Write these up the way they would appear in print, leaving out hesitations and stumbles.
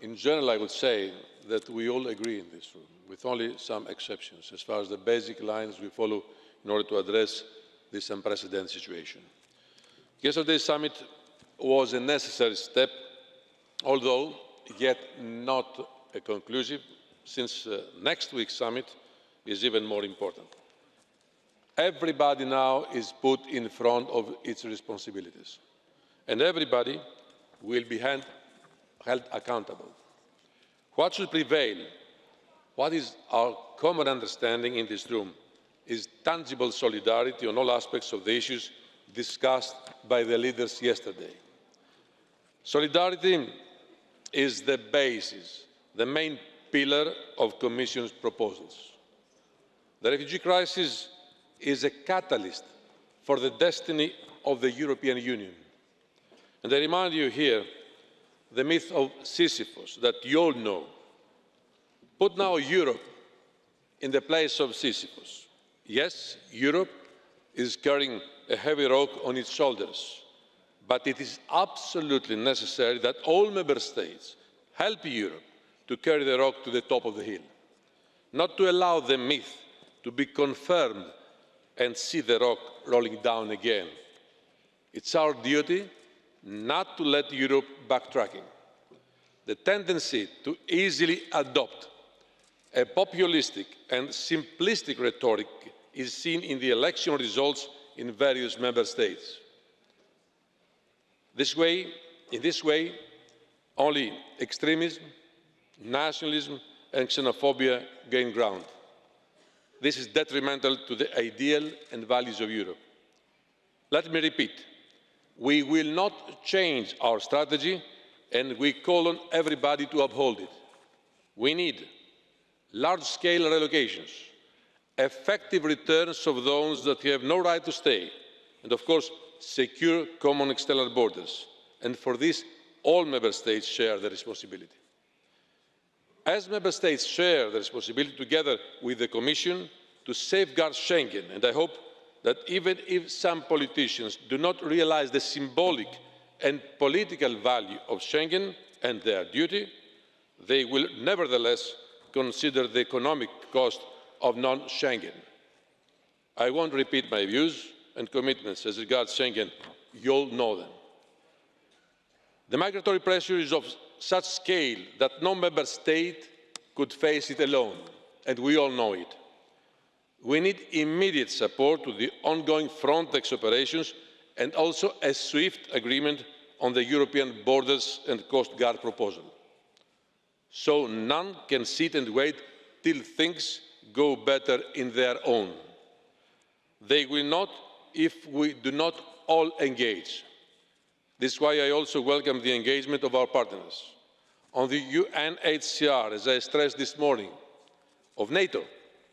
in general, I would say that we all agree in this room, with only some exceptions, as far as the basic lines we follow in order to address this unprecedented situation. Yesterday's summit was a necessary step, although yet not a conclusive, since next week's summit is even more important. Everybody now is put in front of its responsibilities, and everybody will be held accountable. What should prevail, what is our common understanding in this room, is tangible solidarity on all aspects of the issues discussed by the leaders yesterday. Solidarity is the basis, the main pillar of the Commission's proposals. The refugee crisis is a catalyst for the destiny of the European Union. And I remind you here the myth of Sisyphus that you all know. Put now Europe in the place of Sisyphus. Yes, Europe is carrying a heavy rock on its shoulders, but it is absolutely necessary that all Member States help Europe to carry the rock to the top of the hill, not to allow the myth to be confirmed and see the rock rolling down again. It's our duty not to let Europe backtracking. The tendency to easily adopt a populistic and simplistic rhetoric is seen in the election results in various Member States. In this way, only extremism, nationalism and xenophobia gain ground. This is detrimental to the ideal and values of Europe. Let me repeat, we will not change our strategy and we call on everybody to uphold it. We need large-scale relocations, effective returns of those that have no right to stay, and of course, secure common external borders. And for this, all Member States share the responsibility. As Member States share the responsibility together with the Commission to safeguard Schengen, and I hope that even if some politicians do not realise the symbolic and political value of Schengen and their duty, they will nevertheless consider the economic cost of non-Schengen. I won't repeat my views and commitments as regards Schengen. You all know them. The migratory pressure is of such scale that no Member State could face it alone, and we all know it. We need immediate support to the ongoing Frontex operations and also a swift agreement on the European Borders and Coast Guard proposal. So none can sit and wait till things go better in their own. They will not if we do not all engage. This is why I also welcome the engagement of our partners. On the UNHCR, as I stressed this morning, of NATO,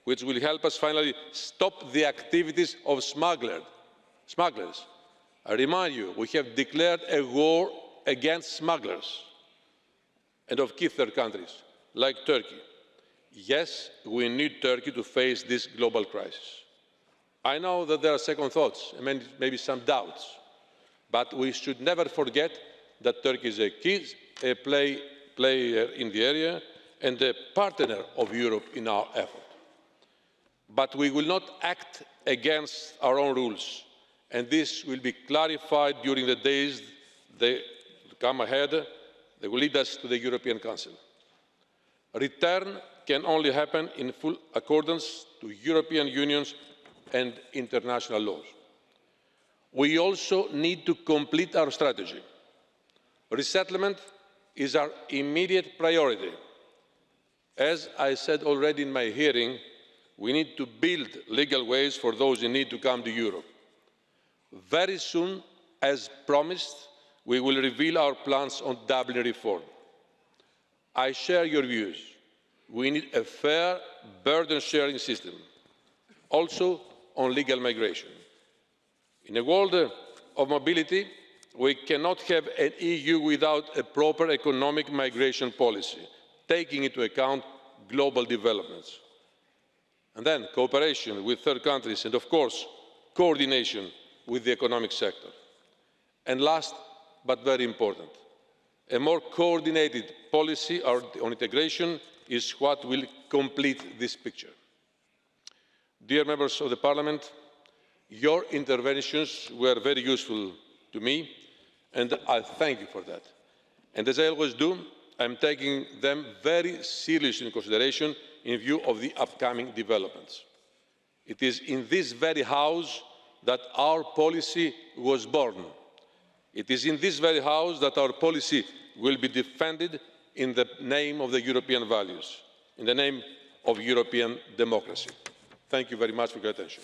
which will help us finally stop the activities of smugglers. I remind you, we have declared a war against smugglers and of key third countries, like Turkey. Yes, we need Turkey to face this global crisis. I know that there are second thoughts and maybe some doubts, but we should never forget that Turkey is a key player in the area and a partner of Europe in our effort. But we will not act against our own rules, and this will be clarified during the days that come ahead that will lead us to the European Council. Return can only happen in full accordance to European Union's and international laws. We also need to complete our strategy. Resettlement is our immediate priority. As I said already in my hearing, we need to build legal ways for those in need to come to Europe. Very soon, as promised, we will reveal our plans on Dublin reform. I share your views. We need a fair burden-sharing system, also on legal migration. In a world of mobility, we cannot have an EU without a proper economic migration policy, taking into account global developments. And then cooperation with third countries and, of course, coordination with the economic sector. And last, but very important, A more coordinated policy on integration is what will complete this picture. Dear members of the Parliament, your interventions were very useful to me, and I thank you for that. And as I always do, I am taking them very seriously into consideration in view of the upcoming developments. It is in this very House that our policy was born. It is in this very House that our policy will be defended in the name of the European values, in the name of European democracy. Thank you very much for your attention.